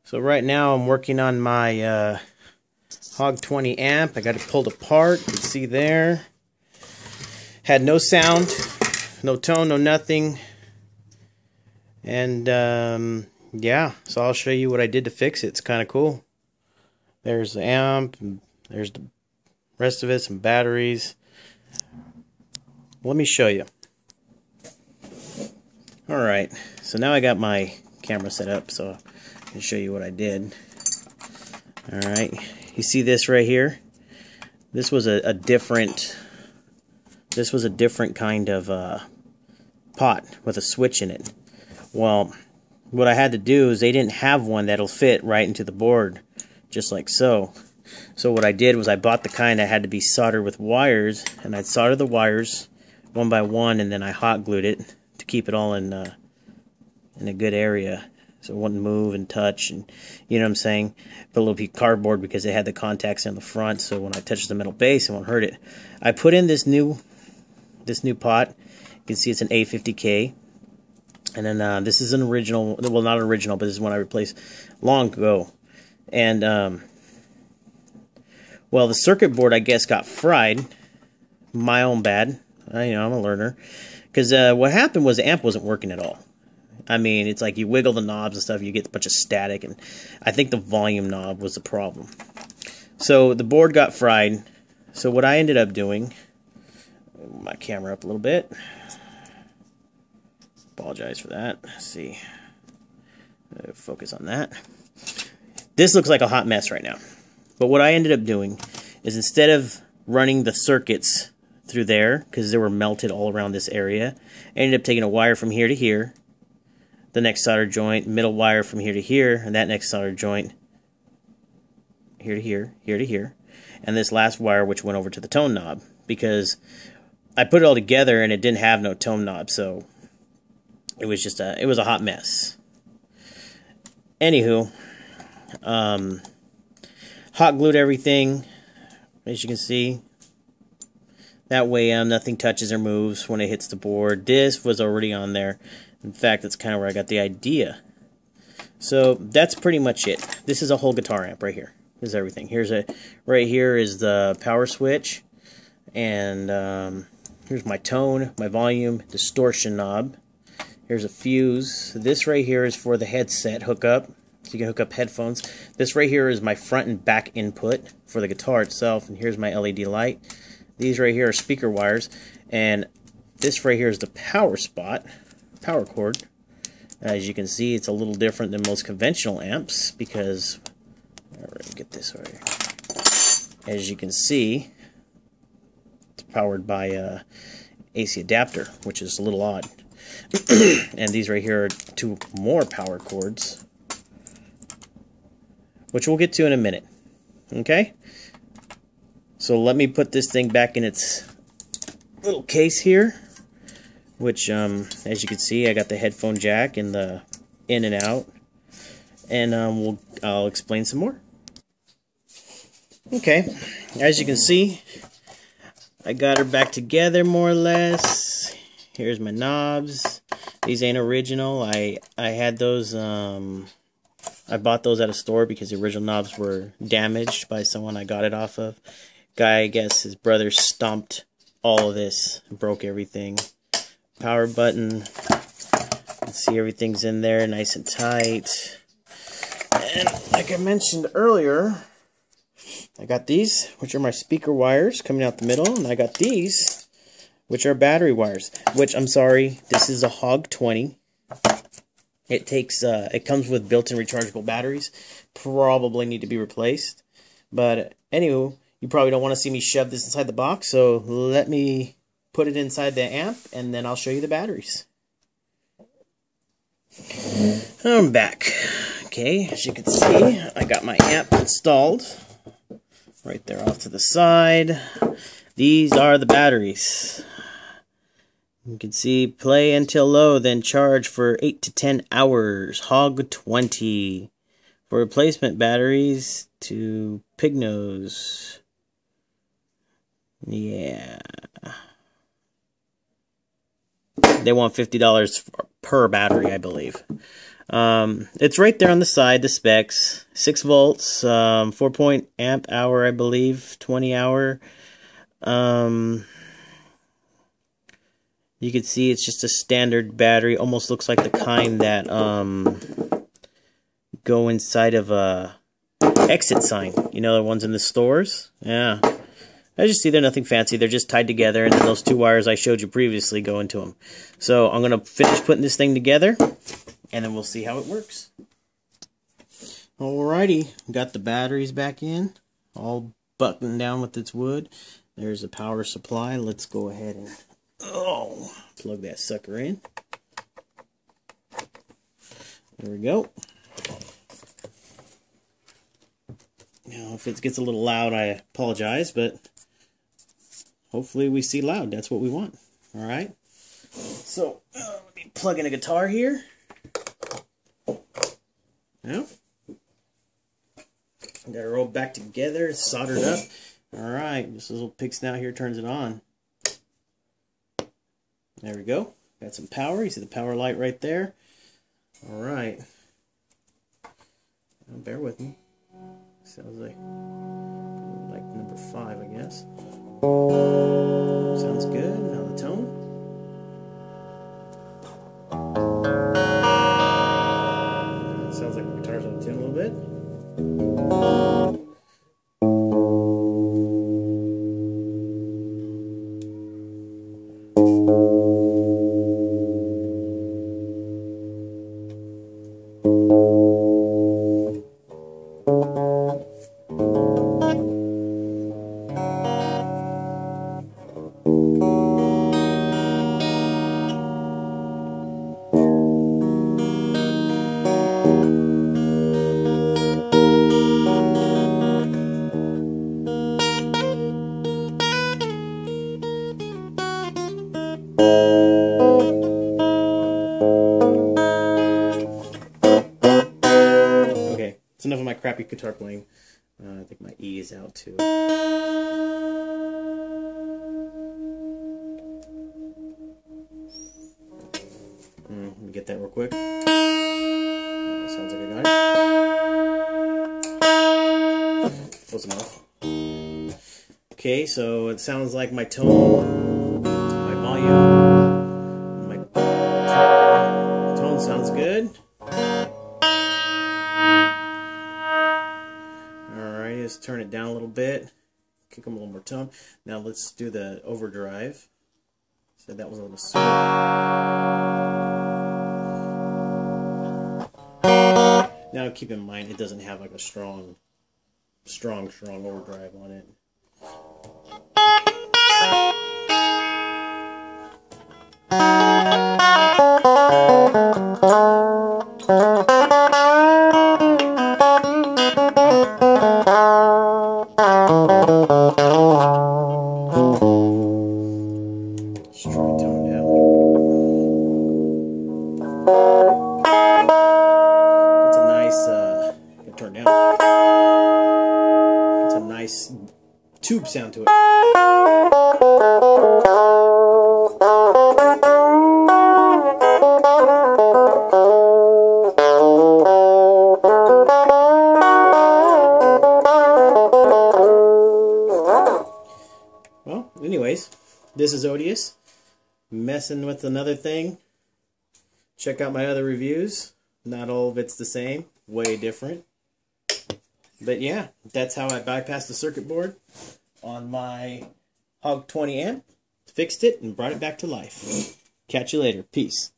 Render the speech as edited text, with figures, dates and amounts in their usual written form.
So right now I'm working on my Hog 20 amp. I got it pulled apart. You can see there. Had no sound, no tone, no nothing. And yeah, so I'll show you what I did to fix it. It's kind of cool. There's the amp, and there's the rest of it, some batteries. Let me show you. Alright, so now I got my camera set up so I can show you what I did. Alright, you see this right here? This was a different kind of pot with a switch in it. Well, what I had to do is they didn't have one that'll fit right into the board, just like so. So what I did was I bought the kind that had to be soldered with wires, and I soldered the wires one by one, and then I hot glued it to keep it all in a good area, so it wouldn't move and touch, and you know what I'm saying. Put a little piece of cardboard because it had the contacts on the front, so when I touch the metal base, it won't hurt it. I put in this new pot. You can see it's an A50K. And then this is an original, well, not original, but this is one I replaced long ago. And, well, the circuit board, I guess, got fried. My own bad. You know, I'm a learner. Because what happened was the amp wasn't working at all. I mean, it's like you wiggle the knobs and stuff, you get a bunch of static. And I think the volume knob was the problem. So the board got fried. So what I ended up doing, move my camera up a little bit. Apologize for that. Let's see. Focus on that. This looks like a hot mess right now. But what I ended up doing is instead of running the circuits through there, because they were melted all around this area, I ended up taking a wire from here to here, the next solder joint, middle wire from here to here, and that next solder joint here to here, here to here, and this last wire which went over to the tone knob, because I put it all together and it didn't have no tone knob, so it was just it was a hot mess. Anywho, hot glued everything, as you can see. That way nothing touches or moves when it hits the board. This was already on there. In fact, that's kind of where I got the idea. So that's pretty much it. This is a whole guitar amp right here. This is everything. Right here is the power switch, and here's my tone, my volume, distortion knob. Here's a fuse. This right here is for the headset hookup, so you can hook up headphones. This right here is my front and back input for the guitar itself, and here's my LED light. These right here are speaker wires, and this right here is the power spot, power cord. As you can see, it's a little different than most conventional amps because, alright, get this right here. As you can see, it's powered by a AC adapter, which is a little odd. And these right here are two more power cords, which we'll get to in a minute. Okay? So let me put this thing back in its little case here, which, as you can see, I got the headphone jack and the in and out, and I'll explain some more. Okay, as you can see, I got her back together more or less. Here's my knobs. These ain't original. I had those, I bought those at a store because the original knobs were damaged by someone I got it off of. Guy, I guess his brother stomped all of this and broke everything. Power button. Let's see, everything's in there nice and tight. And like I mentioned earlier, I got these, which are my speaker wires coming out the middle, and I got these, which are battery wires, which, I'm sorry, this is a Hog 20. It takes, it comes with built-in rechargeable batteries. Probably need to be replaced. But, anywho, you probably don't want to see me shove this inside the box, so let me put it inside the amp, and then I'll show you the batteries. I'm back. Okay, as you can see, I got my amp installed. Right there off to the side. These are the batteries. You can see play until low, then charge for 8 to 10 hours. Hog 20. For replacement batteries to pig nose. Yeah. They want $50 per battery, I believe. It's right there on the side, the specs. 6 volts, 4 amp hour, I believe, 20 hour. You can see it's just a standard battery. Almost looks like the kind that go inside of a exit sign. You know, the ones in the stores? Yeah. As you see, they're nothing fancy. They're just tied together, and then those 2 wires I showed you previously go into them. So I'm going to finish putting this thing together, and then we'll see how it works. Alrighty, got the batteries back in, all buttoned down with its wood. There's a power supply. Let's go ahead and plug that sucker in. There we go. Now, if it gets a little loud, I apologize, but hopefully we see loud. That's what we want. All right. So, let me plug in a guitar here. Now, got it rolled back together, soldered up. All right, this little pig snout here turns it on. There we go. Got some power. You see the power light right there. All right. Now, bear with me. Sounds like number 5, I guess. Sounds good. Now the tone. Sounds like the guitar's on the tune a little bit. Okay, it's enough of my crappy guitar playing. I think my E is out too. Let me get that real quick. Sounds like I got it. Close enough. Okay, so it sounds like my tone, my volume, my tone sounds good. Alright, let's turn it down a little bit. Kick them a little more tone. Now let's do the overdrive. So that was a little slow. Now keep in mind it doesn't have like a strong overdrive on it. Straight tone down. It's a nice, turn down. It's a nice tube sound to it. Well, anyways, this is Odious, messing with another thing. Check out my other reviews. Not all of it's the same, way different. But yeah, that's how I bypassed the circuit board on my Hog 20 amp, fixed it, and brought it back to life. Catch you later. Peace.